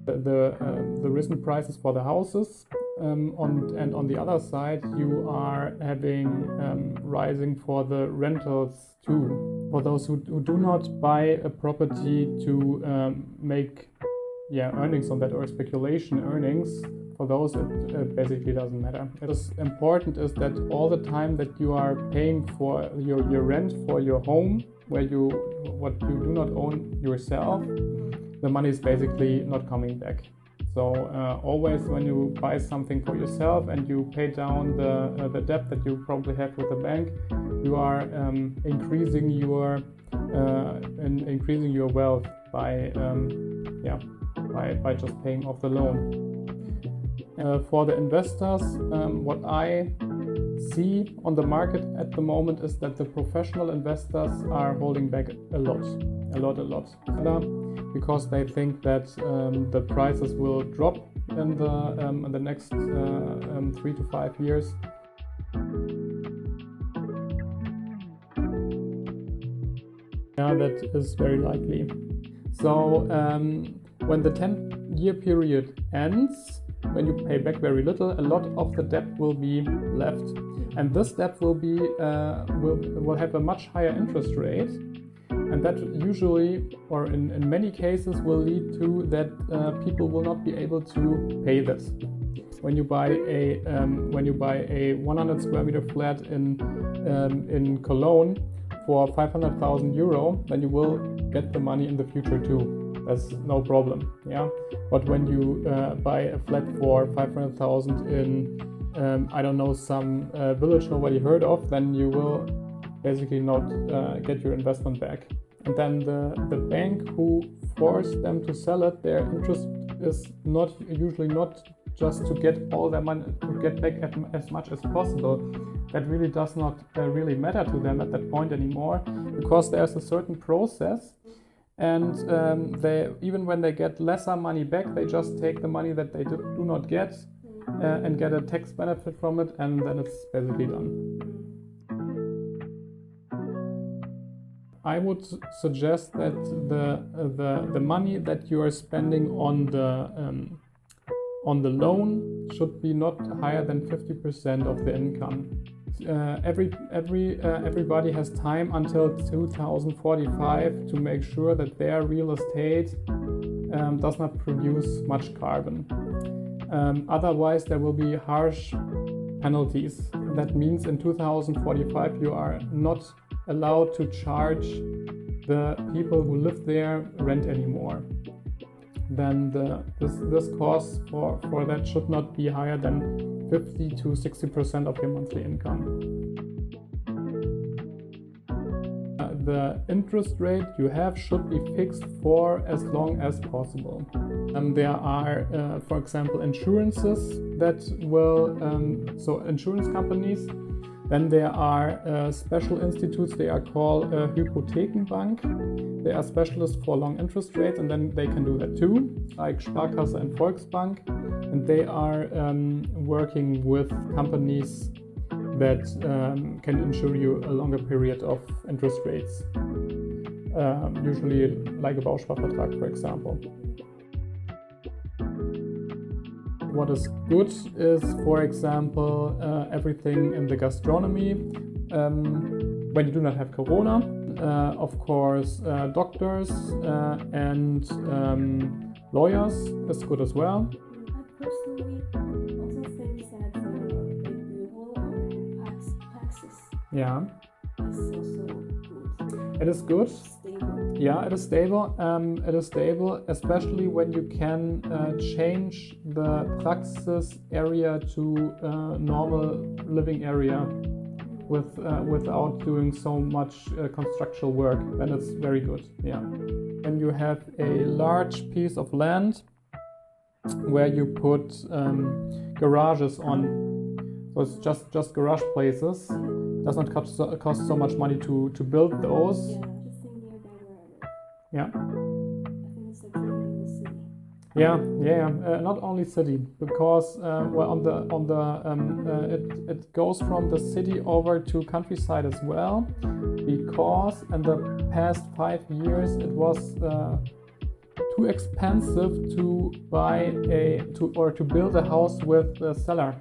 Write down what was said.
The risen prices for the houses, and on the other side you are having rising for the rentals too. For those who do not buy a property to make earnings on that, or speculation earnings, for those it basically doesn't matter. What is important is that all the time that you are paying for your rent for your home, what you do not own yourself, the money is basically not coming back. So always when you buy something for yourself and you pay down the debt that you probably have with the bank, you are increasing your wealth by just paying off the loan. For the investors, what I see on the market at the moment is that the professional investors are holding back a lot, because they think that the prices will drop in the next 3 to 5 years. Yeah, that is very likely. So when the 10-year period ends, when you pay back very little, a lot of the debt will be left, and this debt will have a much higher interest rate, and that usually, or in many cases, will lead to that people will not be able to pay this. When you buy a 100 square meter flat in Cologne for 500,000 euro, then you will get the money in the future too. That's no problem, yeah. But when you buy a flat for 500,000 in I don't know, some village nobody heard of, then you will basically not get your investment back. And then the bank who forced them to sell it, their interest is usually not just to get all their money, to get back as much as possible. That really does not really matter to them at that point anymore, because there's a certain process. And they, even when they get lesser money back, they just take the money that they do not get and get a tax benefit from it, and then it's basically done. I would suggest that the money that you are spending on the loan should be not higher than 50% of the income. Everybody has time until 2045 to make sure that their real estate does not produce much carbon. Otherwise, there will be harsh penalties. That means in 2045 you are not allowed to charge the people who live there rent anymore. Then this cost for that should not be higher than 50 to 60% of your monthly income. The interest rate you have should be fixed for as long as possible. There are, for example, insurances that will, so insurance companies. Then there are special institutes, they are called Hypothekenbank. They are specialists for long interest rates, and then they can do that too, like Sparkasse and Volksbank. And they are working with companies that can insure you a longer period of interest rates. Usually like a Bausparvertrag, for example. What is good is, for example, everything in the gastronomy. When you do not have Corona, of course, doctors and lawyers is good as well. I personally also think that the bureau of taxes is also good. It is good. Stable. Yeah, it is stable. It is stable, especially when you can change the praxis area to normal living area without doing so much constructional work. Then it's very good. Yeah. When you have a large piece of land where you put garages on, so it's just garage places. Does not cost so much money to build those. Yeah, just think nearby where I live. Yeah. I think it's like in the city. Not only city, because it goes from the city over to countryside as well, because in the past 5 years it was too expensive to build a house with a cellar.